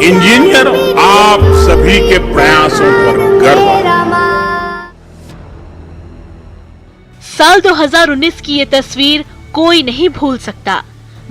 Engineer आप सभी के प्रयासों पर गर्व है। साल 2019 की ये तस्वीर कोई नहीं भूल सकता।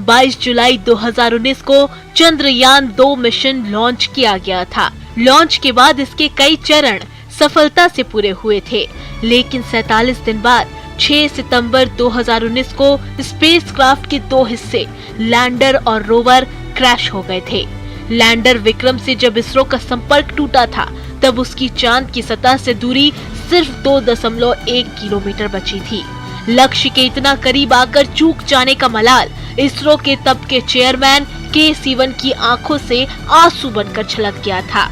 22 जुलाई 2019 को चंद्रयान-2 मिशन लॉन्च किया गया था। लॉन्च के बाद इसके कई चरण सफलता से पूरे हुए थे, लेकिन 47 दिन बाद 6 सितंबर 2019 को स्पेसक्राफ्ट के 2 हिस्से लैंडर और रोवर क्रैश हो गए थे। लैंडर विक्रम से जब इसरो का संपर्क टूटा था, तब उसकी चांद की सतह से दूरी सिर्फ 2.1 किलोमीटर बची थी। लक्ष्य के इतना करीब आकर चूक जाने का मलाल इसरो के तब के चेयरमैन के सिवन की आंखों से आंसू बनकर छलक गया था।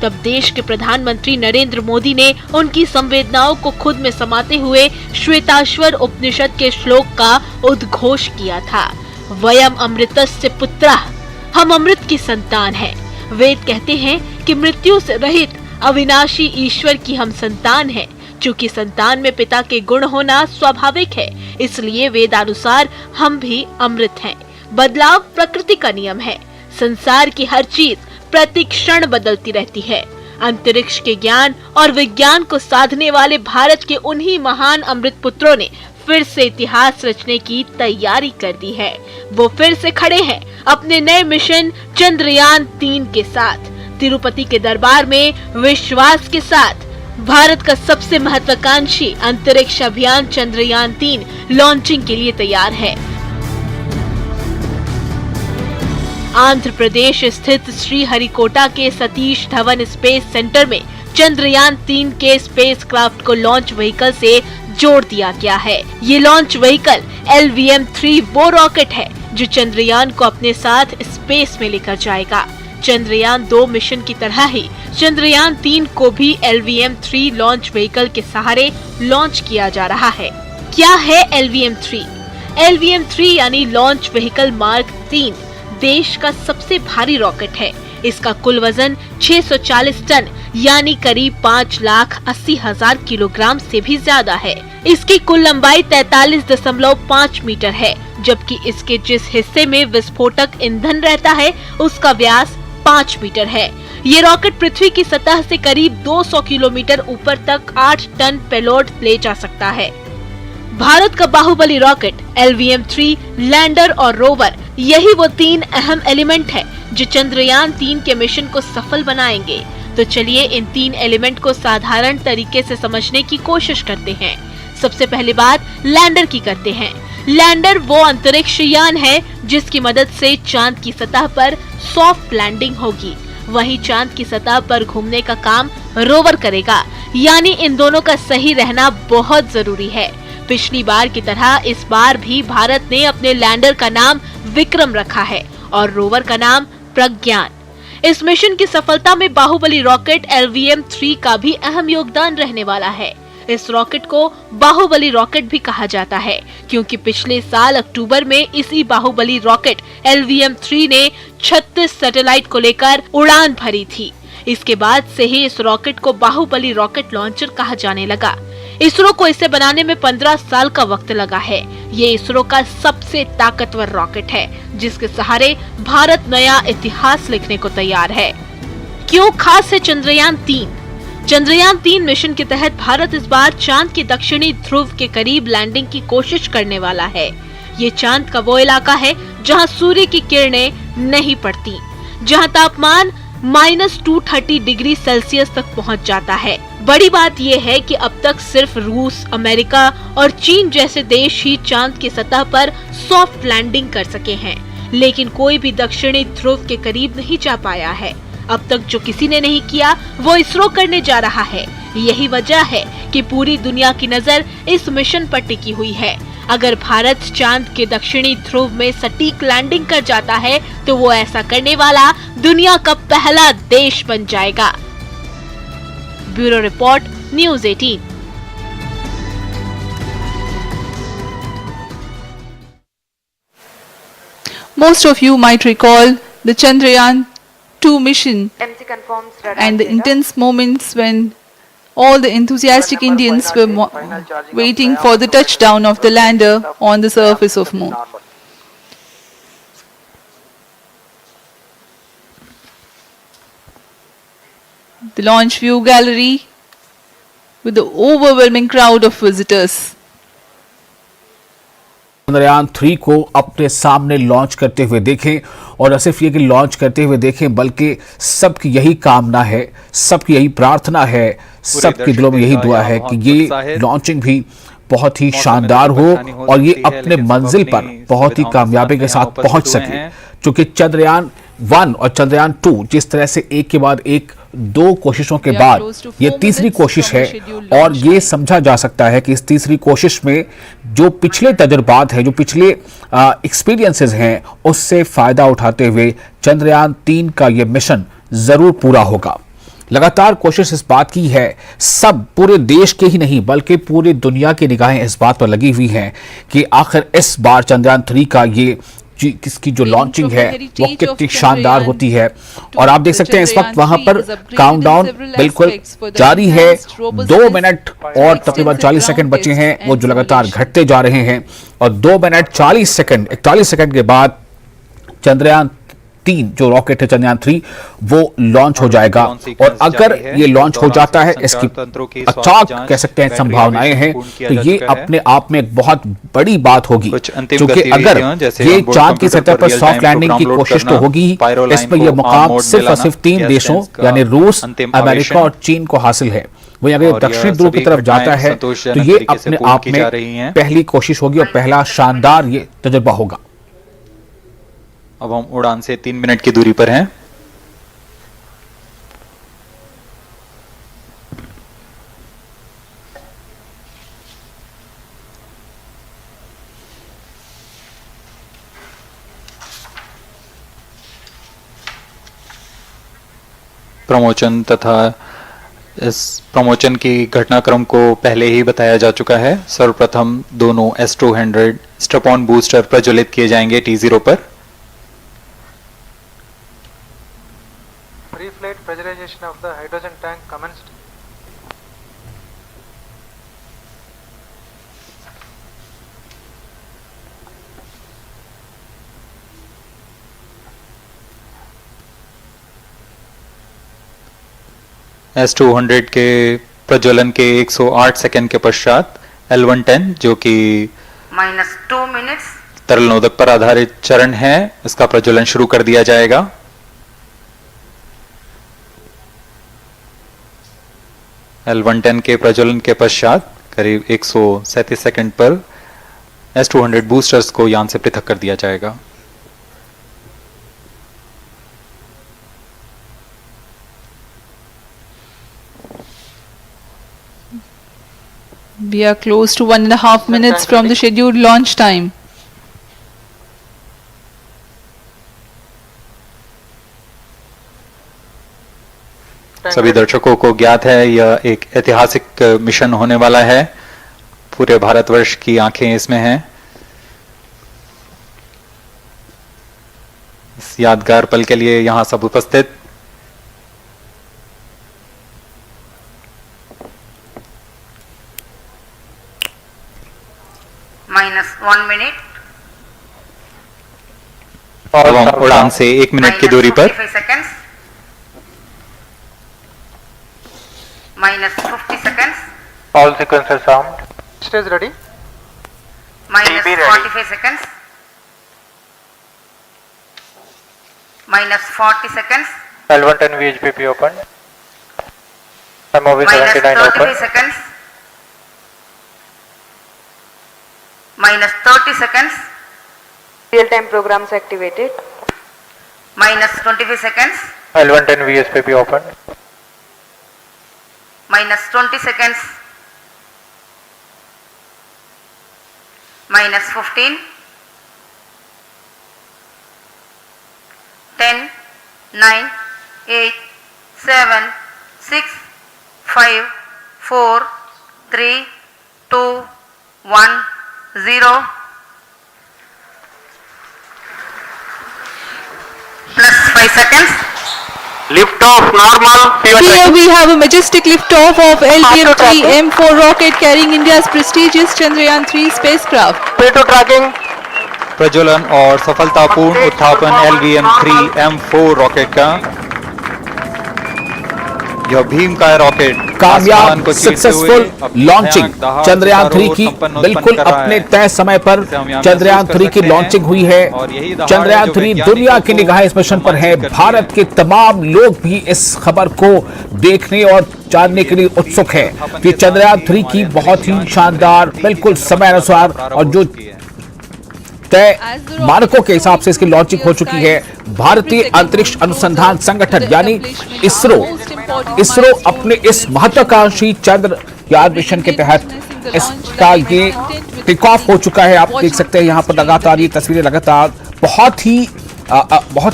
तब देश के प्रधानमंत्री नरेंद्र मोदी ने उनकी संवेदनाओं को खुद में समाते हुए श्वेताश्वर उपनिषद के श्लोक का उद्घोष किया था। वयम अमृतस्य पुत्रः, हम अमृत की संतान हैं। वेद कहते हैं कि मृत्यु से रहित अविनाशी ईश्वर की हम संतान हैं। चूंकि संतान में पिता के गुण होना स्वाभाविक है, इसलिए वेदानुसार हम भी अमृत हैं। बदलाव प्रकृति का नियम है। संसार की हर चीज प्रति क्षण बदलती रहती है। अंतरिक्ष के ज्ञान और विज्ञान को साधने वाले भारत के उन्हीं महान अमृत पुत्रों ने फिर से इतिहास रचने की तैयारी कर दी है। वो फिर से खड़े हैं अपने नए मिशन चंद्रयान-3 के साथ। तिरुपति के दरबार में विश्वास के साथ भारत का सबसे महत्वाकांक्षी अंतरिक्ष अभियान चंद्रयान-3 लॉन्चिंग के लिए तैयार है। आंध्र प्रदेश स्थित श्रीहरिकोटा के सतीश धवन स्पेस सेंटर में चंद्रयान-3 के स्पेसक्राफ्ट को लॉन्च व्हीकल से जोड़ दिया गया है। ये लॉन्च व्हीकल LVM-3 वो रॉकेट है जो चंद्रयान को अपने साथ स्पेस में लेकर जाएगा। चंद्रयान-2 मिशन की तरह ही चंद्रयान-3 को भी LVM-3 लॉन्च व्हीकल के सहारे लॉन्च किया जा रहा है। क्या है LVM-3? LVM-3 यानी लॉन्च व्हीकल मार्क 3 देश का सबसे भारी रॉकेट है। इसका कुल वजन 640 टन यानी करीब 5,80,000 किलोग्राम से भी ज्यादा है। इसकी कुल लंबाई 43.5 मीटर है, जबकि इसके जिस हिस्से में विस्फोटक ईंधन रहता है उसका व्यास 5 मीटर है। ये रॉकेट पृथ्वी की सतह से करीब 200 किलोमीटर ऊपर तक 8 टन पेलोड ले जा सकता है। भारत का बाहुबली रॉकेट LVM-3, लैंडर और रोवर, यही वो 3 अहम एलिमेंट है जो चंद्रयान-3 के मिशन को सफल बनाएंगे। तो चलिए इन 3 एलिमेंट को साधारण तरीके से समझने की कोशिश करते हैं। सबसे पहले बात लैंडर की करते हैं। लैंडर वो अंतरिक्ष यान है जिसकी मदद से चांद की सतह पर सॉफ्ट लैंडिंग होगी। वही चांद की सतह पर घूमने का काम रोवर करेगा, यानी इन दोनों का सही रहना बहुत जरूरी है। पिछली बार की तरह इस बार भी भारत ने अपने लैंडर का नाम विक्रम रखा है और रोवर का नाम प्रज्ञान। इस मिशन की सफलता में बाहुबली रॉकेट LVM-3 का भी अहम योगदान रहने वाला है। इस रॉकेट को बाहुबली रॉकेट भी कहा जाता है, क्योंकि पिछले साल अक्टूबर में इसी बाहुबली रॉकेट LVM-3 ने 36 सैटेलाइट को लेकर उड़ान भरी थी। इसके बाद से ही इस रॉकेट को बाहुबली रॉकेट लॉन्चर कहा जाने लगा। इसरो को इसे बनाने में 15 साल का वक्त लगा है। ये इसरो का सबसे ताकतवर रॉकेट है, जिसके सहारे भारत नया इतिहास लिखने को तैयार है। क्यों खास है चंद्रयान-3? चंद्रयान-3 मिशन के तहत भारत इस बार चांद के दक्षिणी ध्रुव के करीब लैंडिंग की कोशिश करने वाला है। ये चांद का वो इलाका है जहां सूर्य की किरणें नहीं पड़ती, जहां तापमान -230 डिग्री सेल्सियस तक पहुंच जाता है। बड़ी बात यह है कि अब तक सिर्फ रूस, अमेरिका और चीन जैसे देश ही चांद की सतह पर सॉफ्ट लैंडिंग कर सके हैं, लेकिन कोई भी दक्षिणी ध्रुव के करीब नहीं जा पाया है। अब तक जो किसी ने नहीं किया वो इसरो करने जा रहा है। यही वजह है कि पूरी दुनिया की नजर इस मिशन पर टिकी हुई है। अगर भारत चांद के दक्षिणी ध्रुव में सटीक लैंडिंग कर जाता है तो वो ऐसा करने वाला दुनिया का पहला देश बन जाएगा। Bureau report, news 18। Most of you might recall the Chandrayaan-2 mission and the intense moments when all the enthusiastic Indians were waiting for the touchdown of the lander on the surface of Moon. the launch view gallery with the overwhelming crowd of visitors. Chandrayaan 3 को अपने सामने launch करते हुए देखें, और न सिर्फ ये कि लॉन्च करते हुए देखें बल्कि सबकी यही कामना है, सबकी यही प्रार्थना है, सबके दिलों में यही दुआ है कि ये लॉन्चिंग भी बहुत ही शानदार हो और ये अपने मंजिल पर बहुत ही कामयाबी के साथ पहुंच सके। क्योंकि चंद्रयान 1 और चंद्रयान 2 जिस तरह से एक के बाद एक 2 कोशिशों के बाद ये तीसरी कोशिश है, और ये समझा जा सकता है कि इस तीसरी कोशिश में जो पिछले तजुर्बात हैं, जो पिछले एक्सपीरियंसेस हैं, उससे फायदा उठाते हुए चंद्रयान 3 का ये मिशन जरूर पूरा होगा। लगातार कोशिश इस बात की है, सब पूरे देश के ही नहीं बल्कि पूरी दुनिया की निगाहें इस बात पर लगी हुई हैं कि आखिर इस बार चंद्रयान 3 का ये किसकी जो लॉन्चिंग है वो कितनी शानदार होती है। और आप देख सकते हैं इस वक्त वहां पर काउंटडाउन बिल्कुल जारी है। 2 मिनट और तकरीबन 40 सेकंड बचे हैं, वो जो लगातार घटते जा रहे हैं, और 2 मिनट 40 सेकंड 41 सेकंड के बाद चंद्रयान 3 जो रॉकेट है चंद्रयान 3 वो लॉन्च हो जाएगा। और अगर ये लॉन्च हो जाता है, इसकी अचानक कह सकते हैं संभावनाएं हैं, तो ये अपने आप में एक बहुत बड़ी बात होगी। क्योंकि अगर ये चांद की सतह पर सॉफ्ट लैंडिंग की कोशिश तो होगी, इसमें यह मुकाम सिर्फ और सिर्फ 3 देशों यानी रूस, अमेरिका और चीन को हासिल है। वही अगर दक्षिण ध्रुव की तरफ जाता है तो ये अपने आप में पहली कोशिश होगी और पहला शानदार ये तजुर्बा होगा। अब हम उड़ान से 3 मिनट की दूरी पर हैं। प्रमोशन तथा इस प्रमोशन की घटनाक्रम को पहले ही बताया जा चुका है। सर्वप्रथम दोनों S200 स्ट्रैप-ऑन बूस्टर प्रज्वलित किए जाएंगे T0 पर। Pre-flight pressurization of the hydrogen tank commenced. S200 के प्रज्वलन के 108 सेकंड के पश्चात L110 जो कि -2 मिनट्स तरल नोदक पर आधारित चरण है, इसका प्रज्वलन शुरू कर दिया जाएगा। L110 के प्रज्वलन के पश्चात करीब 137 सेकंड पर S200 बूस्टर्स को यान से पृथक कर दिया जाएगा। We are close to 1.5 minutes from the scheduled launch time. सभी दर्शकों को ज्ञात है यह एक ऐतिहासिक मिशन होने वाला है। पूरे भारतवर्ष की आंखें इसमें हैं। इस यादगार पल के लिए यहां सब उपस्थित -1 मिनट। अब हम उड़ान से 1 मिनट की दूरी पर -45 seconds All sequences armed. Stage ready. -45 seconds -40 seconds L110 VHPP open. MOV 79 -35 open. seconds -30 seconds Real-time programs activated. -25 seconds L110 VSPP open. -20 seconds -15 10 9 8 7 6 5 4 3 2 1 0 plus 5 seconds. Lift off normal. Here we have a majestic liftoff of LVM-3 M4 rocket carrying India's prestigious Chandrayaan 3 spacecraft. P2 tracking. प्रज्वलन और सफलतापूर्ण उत्थापन LVM-3 M4 rocket का। यह भीम का rocket कामयाब successful launching Chandrayaan 3 की बिल्कुल अपने तय समय पर चंद्रयान 3 की लॉन्चिंग हुई है। चंद्रयान 3 दुनिया की निगाहें इस मिशन पर है। भारत के तमाम लोग भी इस खबर को देखने और जानने के लिए उत्सुक है कि चंद्रयान 3 की बहुत ही शानदार बिल्कुल समय अनुसार और जो तय मानकों के हिसाब से इसकी लॉन्चिंग हो चुकी है। भारतीय अंतरिक्ष अनुसंधान संगठन यानी इसरो अपने इस महत्वाकांक्षी चंद्रयान मिशन के तहत इसका ये किक ऑफ हो चुका है। आप देख सकते हैं यहाँ पर लगातार ये तस्वीरें लगातार बहुत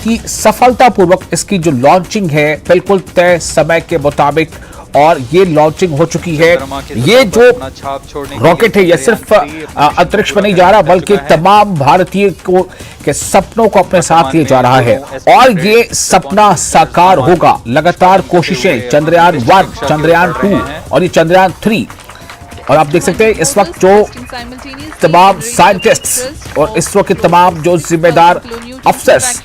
ही सफलतापूर्वक इसकी जो लॉन्चिंग है बिल्कुल तय समय के मुताबिक और ये लॉन्चिंग हो चुकी है। ये जो रॉकेट है ये सिर्फ अंतरिक्ष में नहीं जा रहा बल्कि तमाम भारतीय के सपनों को अपने साथ लिए जा रहा है और ये सपना साकार होगा। लगातार कोशिशें चंद्रयान 1, चंद्रयान 2 और ये चंद्रयान 3 और आप देख सकते हैं इस वक्त जो तमाम साइंटिस्ट्स और इसरो के तमाम जो जिम्मेदार अफसर्स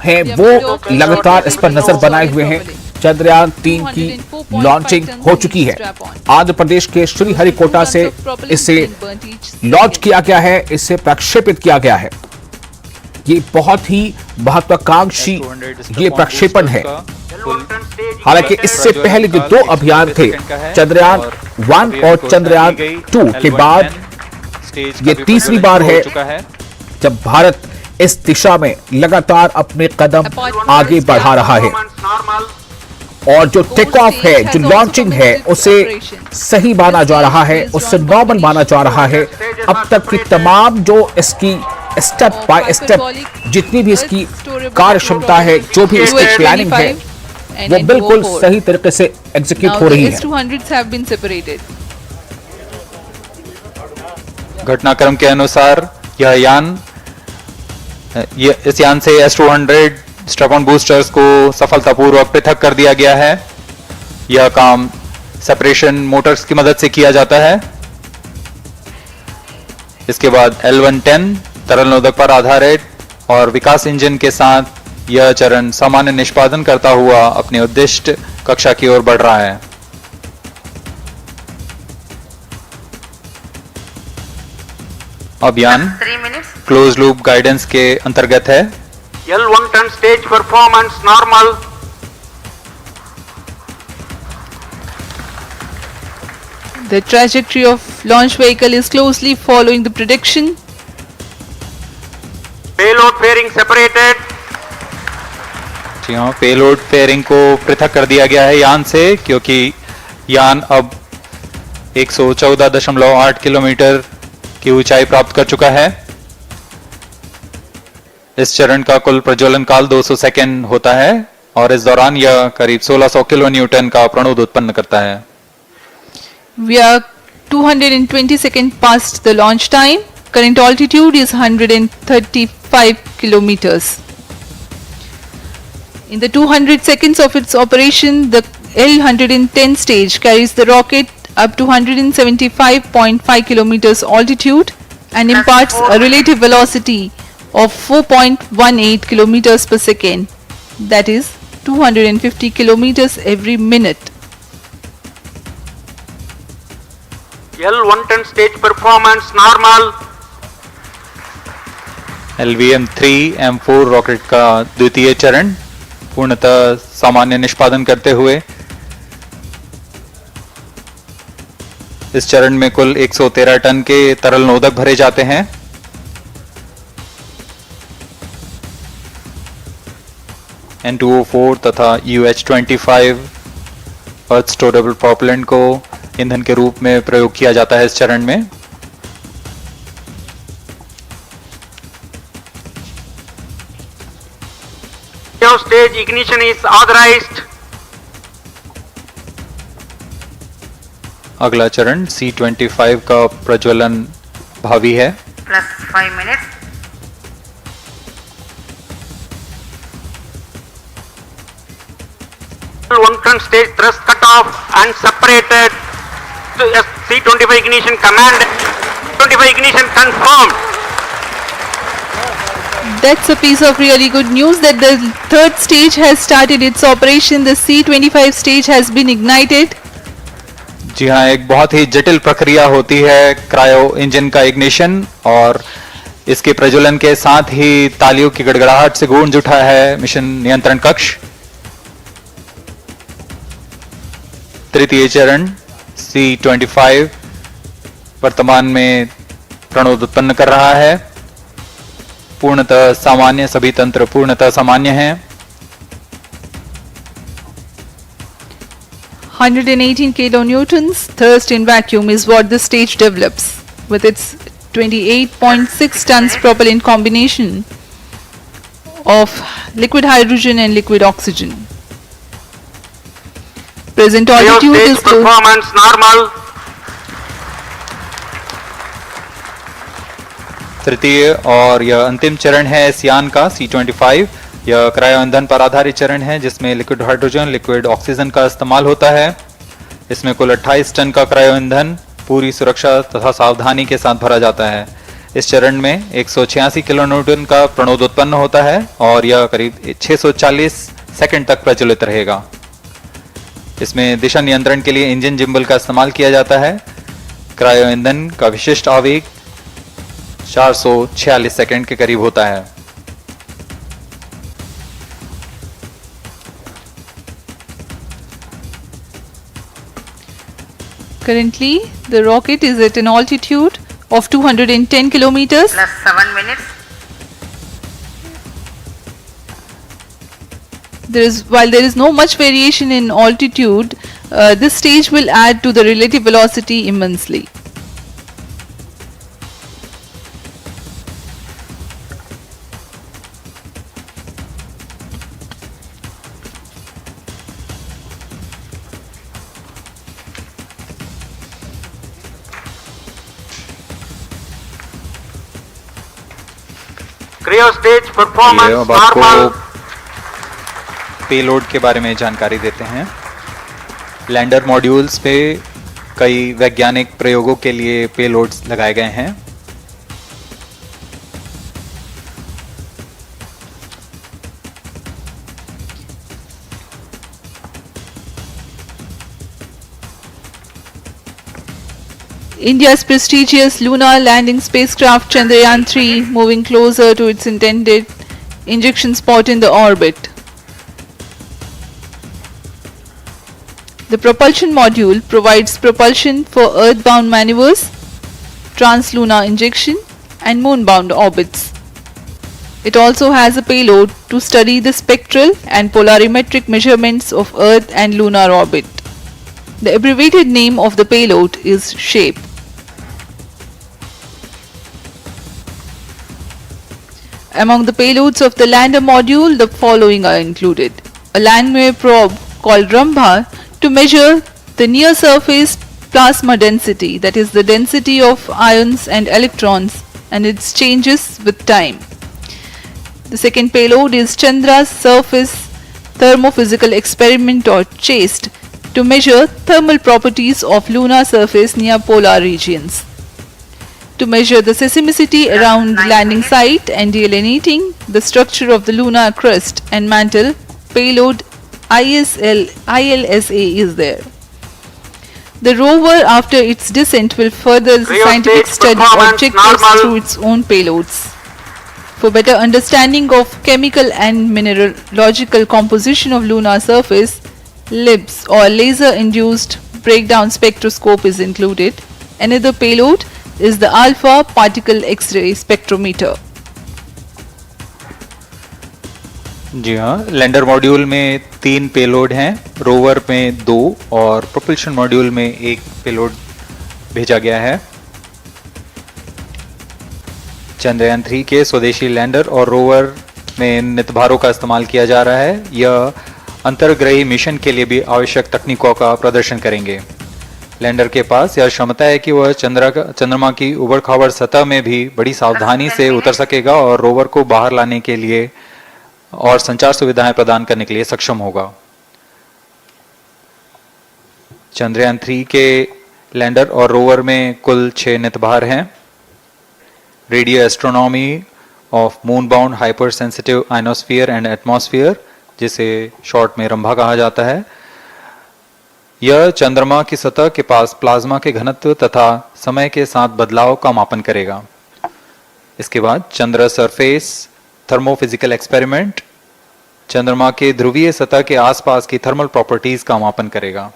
हैं वो लगातार इस पर नजर बनाए हुए हैं। चंद्रयान 3 की लॉन्चिंग हो चुकी है। आंध्र प्रदेश के श्रीहरिकोटा से इसे लॉन्च किया गया है, इसे प्रक्षेपित किया गया है। ये बहुत ही महत्वाकांक्षी ये प्रक्षेपण है। हालांकि इससे पहले जो 2 अभियान थे चंद्रयान 1 और चंद्रयान 2 के बाद ये तीसरी बार है जब भारत इस दिशा में लगातार अपने कदम आगे बढ़ा रहा है और जो टेक ऑफ है जो लॉन्चिंग है उसे सही माना जा रहा है, उससे नॉर्मल माना जा रहा है। अब तक की तमाम जो इसकी स्टेप बाय स्टेप जितनी भी इसकी कार्य क्षमता है, जो भी इसकी प्लानिंग है वो बिल्कुल सही तरीके से एग्जीक्यूट हो रही है। घटनाक्रम के अनुसार इस यान से S-200 स्ट्रैप-ऑन बूस्टर्स को सफलतापूर्वक पृथक कर दिया गया है। यह काम सेपरेशन मोटर्स की मदद से किया जाता है। इसके बाद L-110 तरल नोदक पर आधारित और विकास इंजन के साथ यह चरण सामान्य निष्पादन करता हुआ अपने उद्दिष्ट कक्षा की ओर बढ़ रहा है। अभियान क्लोज लूप गाइडेंस के अंतर्गत है। L-110 stage performance normal. The trajectory of launch vehicle is closely following the prediction. Payload fairing separated. जी हाँ, पेलोड फेयरिंग को पृथक कर दिया गया है यान से क्योंकि यान अब 114.8 किलोमीटर की ऊंचाई प्राप्त कर चुका है। इस चरण का कुल प्रज्वलन काल 200 सेकेंड होता है और इस दौरान यह करीब 1600 किलो न्यूटन का प्रणोद उत्पन्न करता है। We are 220 seconds past the launch time. Current altitude is 135 kilometers. In the 200 seconds of its operation, the L-110 stage carries the rocket up to 175.5 kilometers altitude and imparts a relative velocity of 4.18 kilometers per second, that is 250 kilometers every minute. L-110 stage performance normal. LVM-3M4 rocket का द्वितीय चरण पूर्णतः सामान्य निष्पादन करते हुए इस चरण में कुल 113 टन के तरल नोदक भरे जाते हैं। N2O4 तथा UH-25 अर्थ स्टोरेबल प्रोपेलेंट को ईंधन के रूप में प्रयोग किया जाता है इस चरण में। Stage ignition is authorized. अगला चरण C-25 का प्रज्वलन भावी है। Plus 5 minutes. L-110 stage thrust cut off and separated. C-25 ignition command. 25 ignition confirmed. That's a piece of really good news that the third stage has started its operation. The C-25 stage has been ignited. जी हाँ, एक बहुत ही जटिल प्रक्रिया होती है cryo engine का ignition, और इसके प्रज्वलन के साथ ही तालियों की गड़गड़ाहट से गूंज उठा है मिशन नियंत्रण कक्ष। तृतीय चरण C-25 वर्तमान में प्रणोद उत्पन्न कर रहा है। पूर्णतः सामान्य, सभी तंत्र पूर्णतः सामान्य हैं। 118 kilonewtons thrust in vacuum is what the stage develops with its 28.6 tons propellant combination of liquid hydrogen and liquid oxygen. Present altitude stage is close. performance normal. तृतीय और यह अंतिम चरण है इस यान का C-25। यह क्रायो ईंधन पर आधारित चरण है जिसमें लिक्विड हाइड्रोजन, लिक्विड ऑक्सीजन का इस्तेमाल होता है। इसमें कुल 28 टन का क्रायो ईंधन पूरी सुरक्षा तथा सावधानी के साथ भरा जाता है। इस चरण में 186 किलोन्यूटन का प्रणोद उत्पन्न होता है और यह करीब 640 सेकंड तक प्रज्वलित रहेगा। इसमें दिशा नियंत्रण के लिए इंजन जिम्बल का इस्तेमाल किया जाता है। क्रायो ईंधन का विशिष्ट आवेग 446 सेकंड के करीब होता है। Currently, the rocket is at an altitude of 210 kilometers. Plus 7 minutes. While there is no much variation in altitude, this stage will add to the relative velocity immensely. Cryo stage performance अब आपको normal. Payload के बारे में जानकारी देते हैं। Lander modules पे कई वैज्ञानिक प्रयोगों के लिए पेलोड्स लगाए गए हैं। India's prestigious lunar landing spacecraft Chandrayaan-3 moving closer to its intended injection spot in the orbit. The propulsion module provides propulsion for earthbound maneuvers, translunar injection and moonbound orbits. It also has a payload to study the spectral and polarimetric measurements of Earth and lunar orbit. The abbreviated name of the payload is SHAPE. Among the payloads of the lander module, the following are included. A landwehr probe called Rambha to measure the near surface plasma density, that is the density of ions and electrons and its changes with time. The second payload is Chandra's surface thermophysical experiment or CHASTE to measure thermal properties of lunar surface near polar regions. To measure the seismicity around the landing site and delineating the structure of the lunar crust and mantle, payload ILSA is there. The rover after its descent will further the scientific study objectives through its own payloads. For better understanding of chemical and mineralogical composition of lunar surface, LIBS or laser induced breakdown spectroscope is included. Another payload is the alpha particle X-ray spectrometer. जी हाँ, lander module में 3 payload हैं, rover में 2 और propulsion module में 1 payload भेजा गया है। चंद्रयान 3 के स्वदेशी लैंडर और रोवर में नितभारों का इस्तेमाल किया जा रहा है। यह अंतर्ग्रही मिशन के लिए भी आवश्यक तकनीकों का प्रदर्शन करेंगे। लैंडर के पास यह क्षमता है कि वह चंद्रमा की उबड़-खाबड़ सतह में भी बड़ी सावधानी से उतर सकेगा और रोवर को बाहर लाने के लिए और संचार सुविधाएं प्रदान करने के लिए सक्षम होगा। चंद्रयान 3 के लैंडर और रोवर में कुल 6 नितभार हैं। Radio astronomy of moon-bound hypersensitive ionosphere and atmosphere, जिसे शॉर्ट में रंभा कहा जाता है। यह चंद्रमा की सतह के पास प्लाज्मा के घनत्व तथा समय के साथ बदलाव का मापन करेगा। इसके बाद चंद्र सरफेस थर्मोफिजिकल एक्सपेरिमेंट चंद्रमा के ध्रुवीय सतह के आसपास की थर्मल प्रॉपर्टीज का मापन करेगा।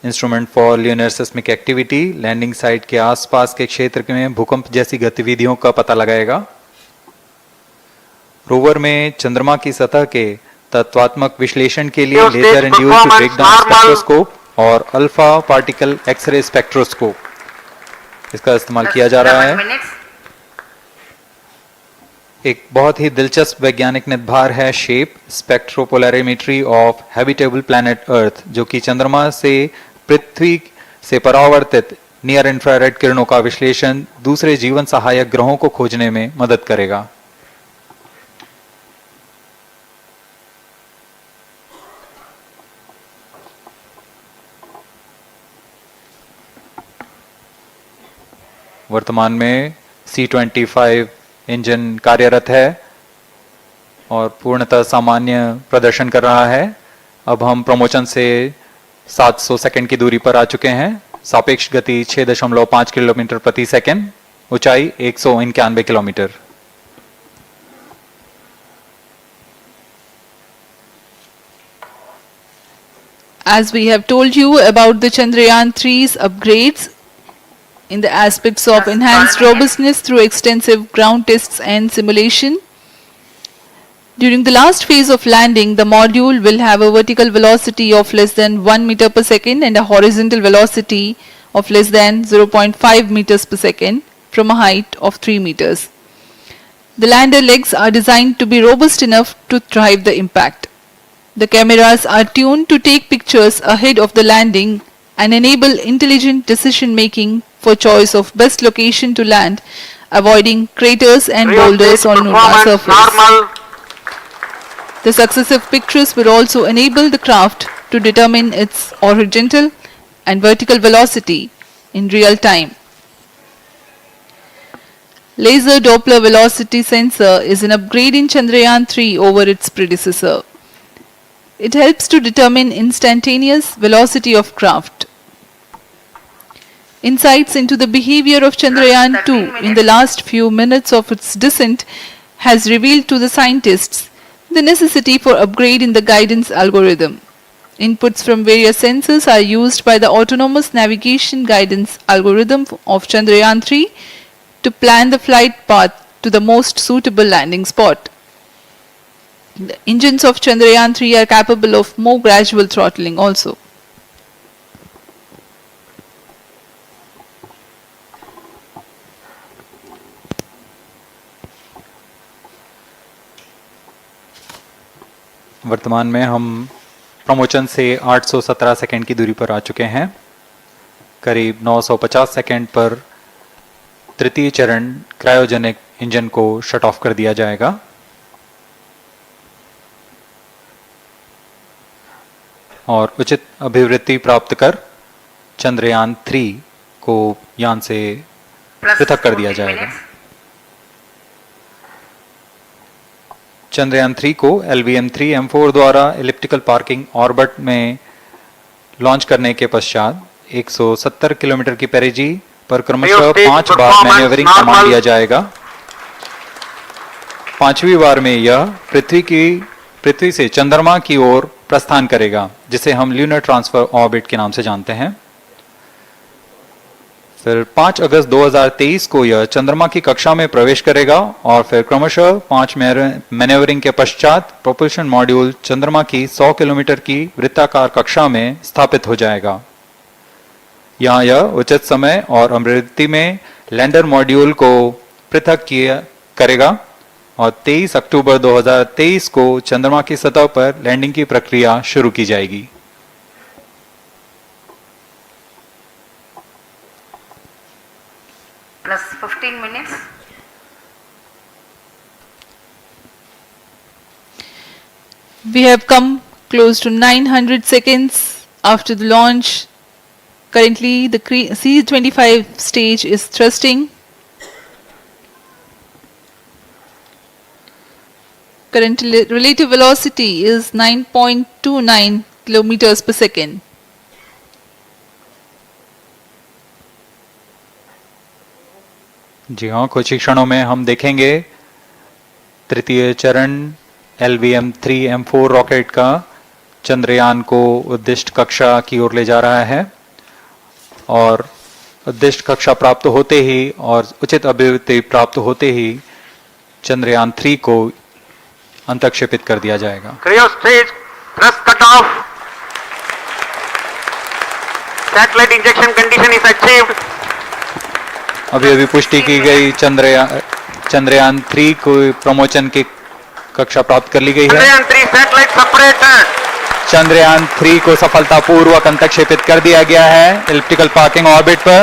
Instrument for lunar seismic activity landing site के आसपास के क्षेत्र में भूकंप जैसी गतिविधियों का पता लगाएगा। रोवर में चंद्रमा की सतह के तत्वात्मक विश्लेषण के लिए लेजर इंड्यूस्ड ब्रेकडाउन स्पेक्ट्रोस्कोप और अल्फा पार्टिकल एक्सरे स्पेक्ट्रोस्कोप इसका इस्तेमाल किया जा रहा है। एक बहुत ही दिलचस्प वैज्ञानिक निर्धार है shape स्पेक्ट्रोपोलैरिमेट्री of habitable planet earth, जो कि चंद्रमा से पृथ्वी से परावर्तित नियर इंफ्रारेड किरणों का विश्लेषण दूसरे जीवन सहायक ग्रहों को खोजने में मदद करेगा। वर्तमान में C-25 इंजन कार्यरत है और पूर्णतः सामान्य प्रदर्शन कर रहा है। अब हम प्रमोशन से 700 सेकंड की दूरी पर आ चुके हैं। सापेक्ष गति 6.5 किलोमीटर प्रति सेकंड, ऊंचाई 191 kilometre. As we have told you about the Chandrayaan 3's upgrades in the aspects of enhanced robustness through extensive ground tests and simulation. During the last phase of landing, the module will have a vertical velocity of less than 1 meter per second and a horizontal velocity of less than 0.5 meters per second from a height of 3 meters. The lander legs are designed to be robust enough to drive the impact. The cameras are tuned to take pictures ahead of the landing and enable intelligent decision making for choice of best location to land, avoiding craters and boulders on lunar surface. The successive pictures will also enable the craft to determine its horizontal and vertical velocity in real time. Laser Doppler velocity sensor is an upgrade in Chandrayaan 3 over its predecessor. It helps to determine instantaneous velocity of craft. Insights into the behavior of Chandrayaan 2 in the last few minutes of its descent has revealed to the scientists the necessity for upgrade in the guidance algorithm. Inputs from various sensors are used by the autonomous navigation guidance algorithm of Chandrayaan 3 to plan the flight path to the most suitable landing spot. The engines of Chandrayaan 3 are capable of more gradual throttling also. वर्तमान में हम promotion से 817 second की दूरी पर आ चुके हैं। करीब 950 सेकंड पर तृतीय चरण क्रायोजेनिक इंजन को शट ऑफ कर दिया जाएगा। और उचित अभिवृत्ति प्राप्त कर चंद्रयान 3 को यान से पृथक कर दिया जाएगा। चंद्रयान 3 को LVM-3M4 द्वारा एलिप्टिकल पार्किंग ऑर्बिट में लॉन्च करने के पश्चात 170 किलोमीटर की पेरिजी पर क्रमशः 5 बार मैन्यूवरिंग कमांड दिया जाएगा। 5वीं बार में यह पृथ्वी से चंद्रमा की ओर प्रस्थान करेगा, जिसे हम ल्यूनर ट्रांसफर ऑर्बिट के नाम से जानते हैं। फिर 5 अगस्त 2023 को यह चंद्रमा की कक्षा में प्रवेश करेगा और फिर क्रमशः 5 मैन्यूवरिंग के पश्चात प्रोपल्शन मॉड्यूल चंद्रमा की 100 किलोमीटर की वृत्ताकार कक्षा में स्थापित हो जाएगा। यहाँ यह उचित समय और अभिवृत्ति में लैंडर मॉड्यूल को पृथक करेगा और 23 अक्टूबर 2023 को चंद्रमा की सतह पर लैंडिंग की प्रक्रिया शुरू की जाएगी। Plus 15 minutes. We have come close to 900 seconds after the launch. Currently, the C-25 stage is thrusting. Current relative velocity is 9.29 kilometers per second. जी हाँ, कुछ ही क्षणों में हम देखेंगे तृतीय चरण LVM-3M4 रॉकेट का चंद्रयान को उद्दिष्ट कक्षा की ओर ले जा रहा है और उद्दिष्ट कक्षा प्राप्त होते ही और उचित अभिवृद्धि प्राप्त होते ही चंद्रयान 3 को अंतक्षेपित कर दिया जाएगा। Cryo stage thrust cutoff. Satellite injection condition is achieved. अभी पुष्टि की गई चंद्रयान 3 को प्रमोचन की कक्षा प्राप्त कर ली गई है। Chandrayaan 3 satellite separated. चंद्रयान 3 को सफलतापूर्वक अंतक्षेपित कर दिया गया है elliptical parking ऑर्बिट पर।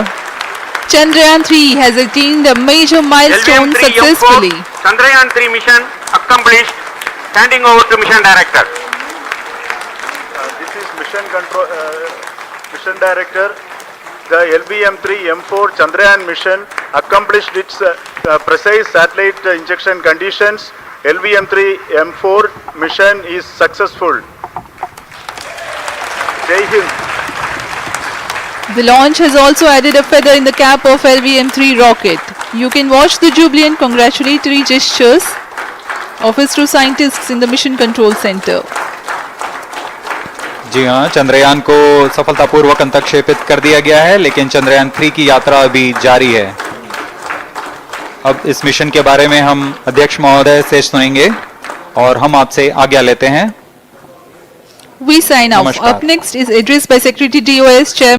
Chandrayaan 3 has attained a major milestone successfully. Chandrayaan 3 mission accomplished. Handing over to mission director. This is mission director. The LVM-3M4 Chandrayaan mission accomplished its precise satellite injection conditions. LVM-3M4 mission is successful. Jai Hind. The launch has also added a feather in the cap of LVM-3 rocket. You can watch the jubilant congratulatory gestures of ISRO scientists in the Mission Control Center. जी हाँ, चंद्रयान को सफलतापूर्वक अंतक्षेपित कर दिया गया है, लेकिन चंद्रयान 3 की यात्रा अभी जारी है। अब इस मिशन के बारे में हम अध्यक्ष महोदय से सुनेंगे और हम आपसे आज्ञा लेते हैं। We sign off. Up next is address by Secretary DOS Chairman